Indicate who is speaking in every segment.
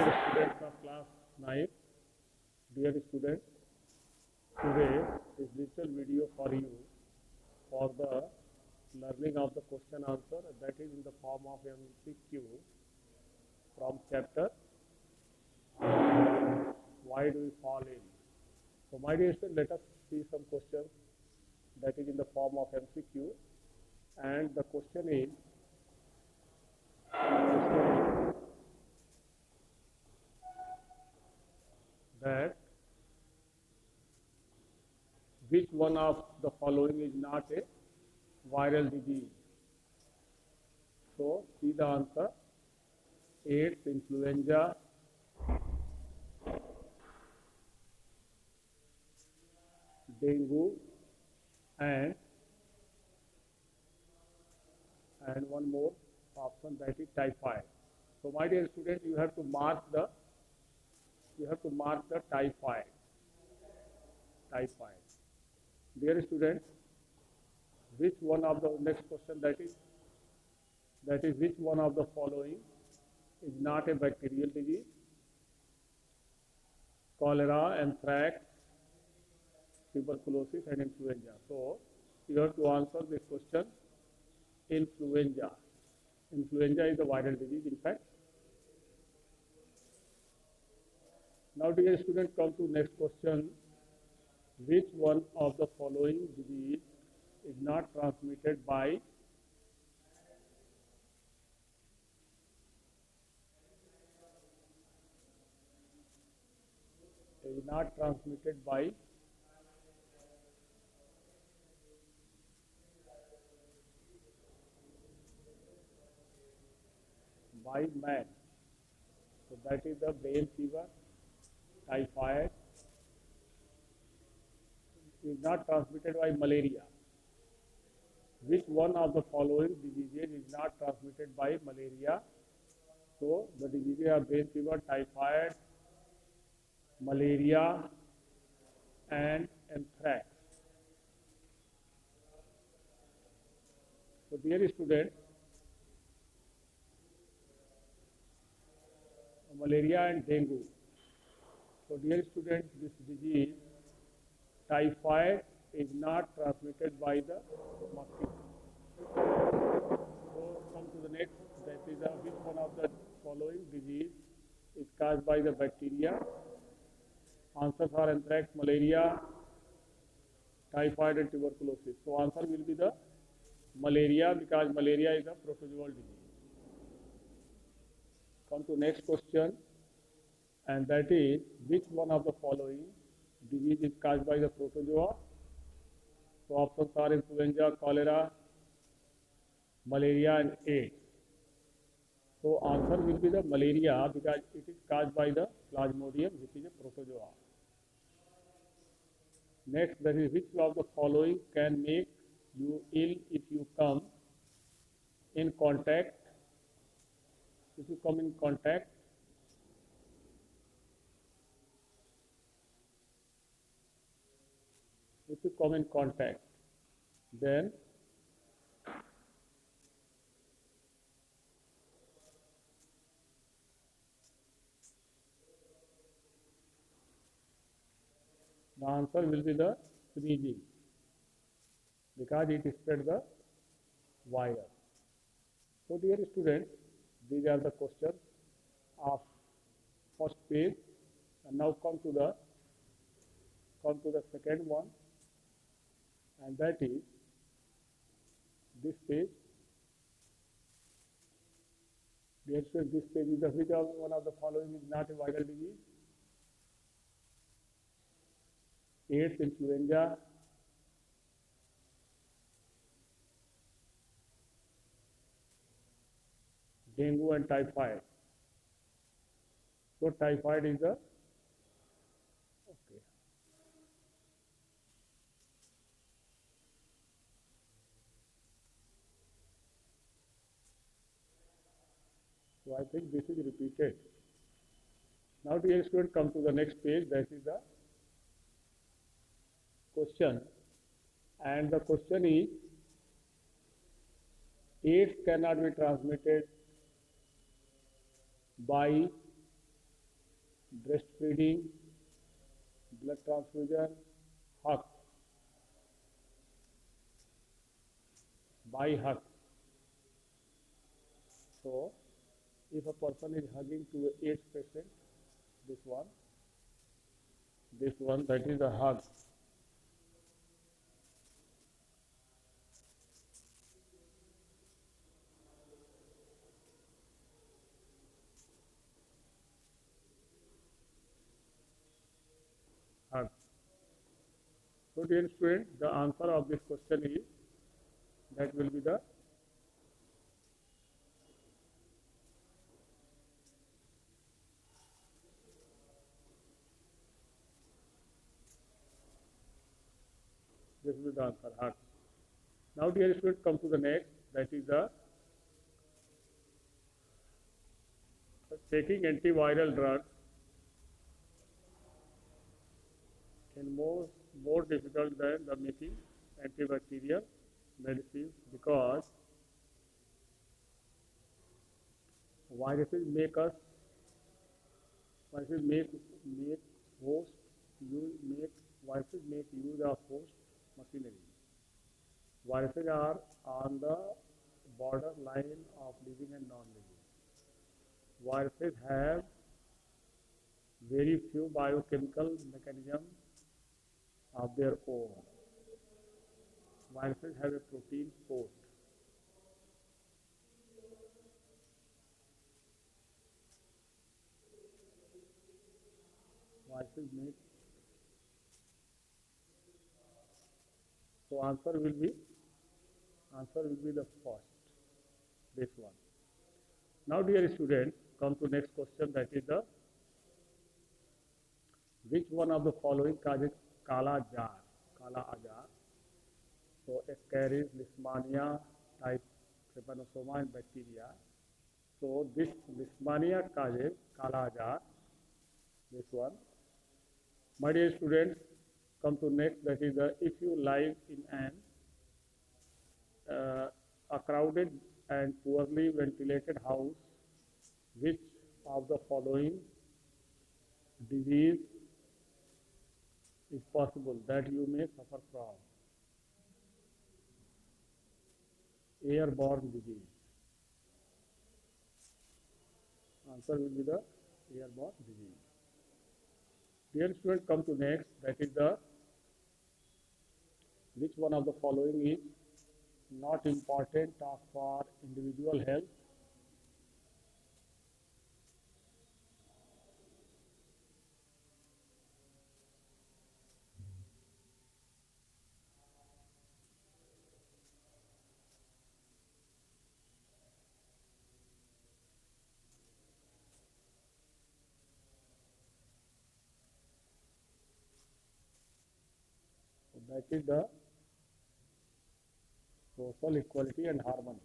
Speaker 1: students of class 9, dear students, today is digital video for you for the learning of the question answer, that is in the form of MCQ from chapter Why Do We Fall In? So my dear students, let us see some questions that is in the form of MCQ, and the question is that which one of the following is not a viral disease? So see the answer: AIDS, influenza, dengue, and one more option, that is typhoid. So my dear students, you have to mark the typhoid. Dear students, which one of the next question, that is which one of the following is not a bacterial disease? Cholera, anthrax, tuberculosis, and influenza. So you have to answer this question: influenza. Influenza is a viral disease, in fact. Now, dear students, come to next question: which one of the following disease is not transmitted by man? So that is the brain fever. Typhoid is not transmitted by malaria. Which one of the following diseases is not transmitted by malaria? So the diseases are brain fever, typhoid, malaria, and anthrax. So dear students, malaria and dengue. So dear students, this disease, typhoid, is not transmitted by the mosquito. So come to the next, that is which one of the following disease is caused by the bacteria? Answers are anthrax, malaria, typhoid, and tuberculosis. So answer will be the malaria, because malaria is a protozoal disease. Come to next question, and that is which one of the following disease is caused by the protozoa? So options are influenza, cholera, malaria, and AIDS. So answer will be the malaria, because it is caused by the Plasmodium, which is a protozoa. Next, that is which of the following can make you ill if you come in contact with then the answer will be the sneezing, because it spread the virus. So dear students, these are the questions of first page, and now come to the second one, and that is this page. Dear students, this page is the which one of the following is not a viral disease? AIDS, influenza, dengue, and typhoid. So typhoid is the okay. So I think this is repeated. Now dear students, come to the next page, that is the question, and the question is: AIDS cannot be transmitted by breastfeeding, blood transfusion, hug, by hug. So, if a person is hugging to a AIDS patient, this one, that is a hug. Hug. So, dear student, the answer of this question is, that will be the this will be the answer, hug. Now, dear student, come to the next, that is the taking antiviral drugs is more difficult than the making antibacterial medicines, because viruses make host viruses make use of host machinery. Viruses are on the border line of living and non-living. Viruses have very few biochemical mechanisms of their own. Viruses have a protein host. Viruses make. So answer will be the first, this one. Now, dear students, come to next question, that is the which one of the following causes Kala Jar? Kala Ajar. So it carries Leishmania type trypanosoma and bacteria. So this Leishmania causes Kala Jar. This one. My dear students, come to next, that is the if you live in a crowded and poorly ventilated house, which of the following disease is possible that you may suffer from? Airborne disease. Answer will be the airborne disease. Dear students, come to next, that is the which one of the following is not important for individual health? So that is the social equality and harmony.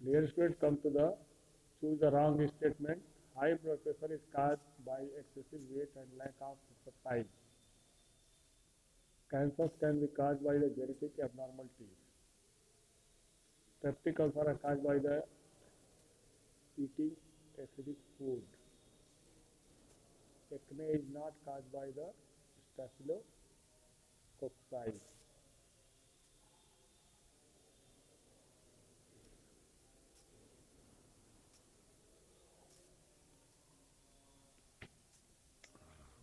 Speaker 1: Dear students, come to the choose the wrong statement. High blood pressure is caused by excessive weight and lack of exercise. Cancers can be caused by the genetic abnormalities. Peptic ulcer are caused by the eating acidic food. Acne is not caused by the staphylococcus.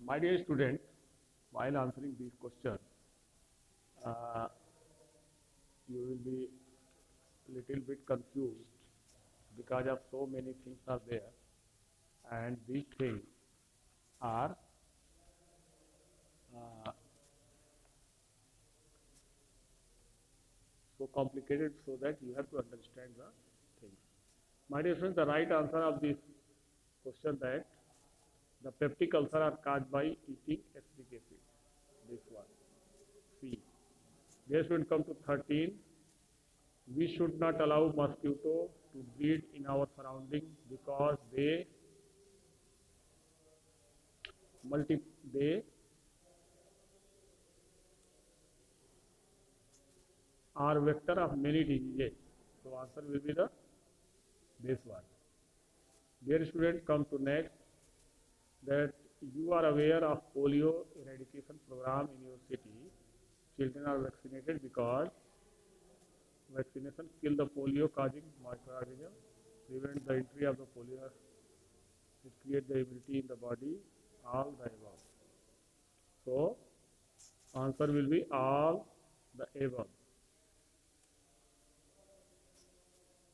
Speaker 1: My dear students, while answering these questions, uh, you will be little bit confused because of so many things are there, and these things are so complicated, so that you have to understand the things. My dear friends, the right answer of this question, that the peptic ulcer are caused by eating acidic acid. This one, C. This will come to 13. We should not allow mosquito to breed in our surroundings because they are vector of many diseases. So answer will be this one. Dear student, come to next, that you are aware of polio eradication program in your city. Children are vaccinated because vaccination kill the polio causing microorganism, prevent the entry of the polio, it create the immunity in the body, all the above. So answer will be all the above.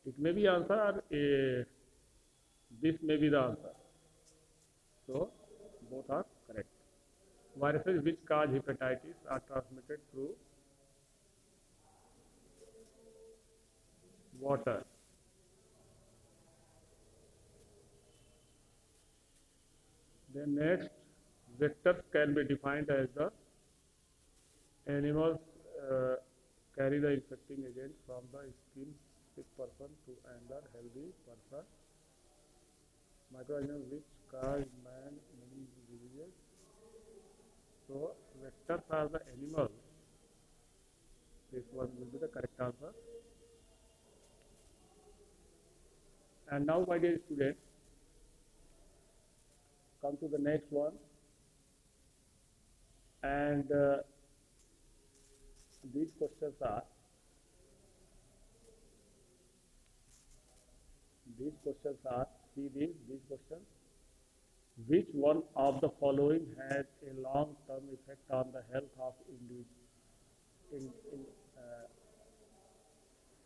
Speaker 1: It may be answer or this may be the answer. So both are correct. Viruses which cause hepatitis are transmitted through water. Then next, vectors can be defined as the animals carry the infecting agent from the skin sick person to another healthy person. Microorganisms which cause man many diseases. So vectors are the animals. This one will be the correct answer. And now, my dear students, come to the next one. And these questions are, see these questions. Which one of the following has a long-term effect on the health of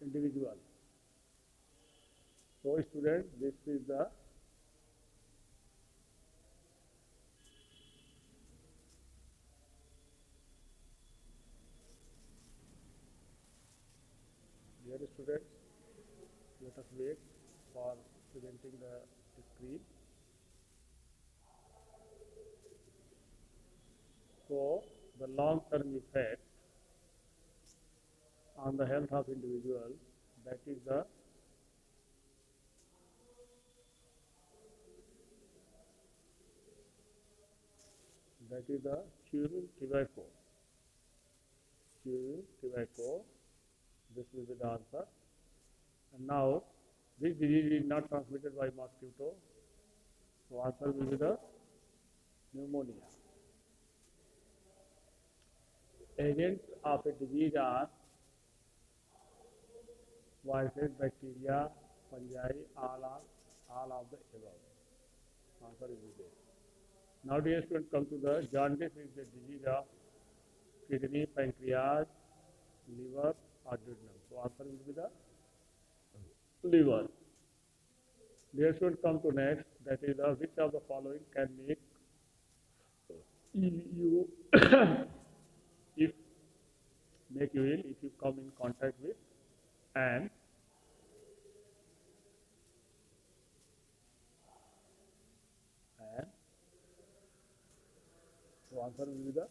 Speaker 1: individual? So students, this is the dear students, let us wait for presenting the screen. So the long-term effect on the health of individual, that is the chewing tobacco. Chewing tobacco. This will be the answer. And now, this disease is not transmitted by mosquito. So answer will be the pneumonia. Agents of a disease are viruses, bacteria, fungi, all of the above. Answer is there. Now, dear students, come to the jaundice is the disease of kidney, pancreas, liver, or duodenum. So answer will be the liver. Dear students, come to next, that is which of the following can make you if make you ill if you come in contact with ants. So answer will be the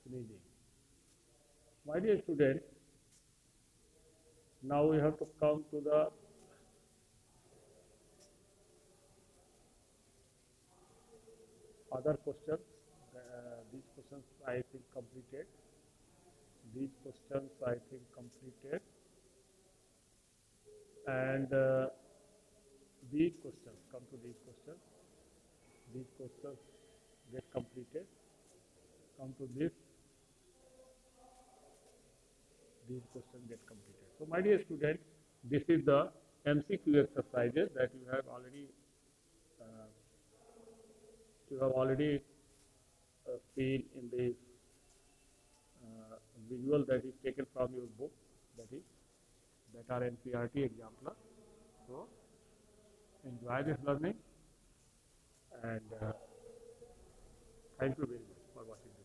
Speaker 1: sneezing. My dear students, now we have to come to the other questions. These questions I think completed. And these questions, come to these questions. These questions get completed. Come to this. These questions get completed. So my dear students, this is the MCQ exercises that you have already seen in this visual that is taken from your book, that are NCERT example. So enjoy this learning, and thank you very much for watching this.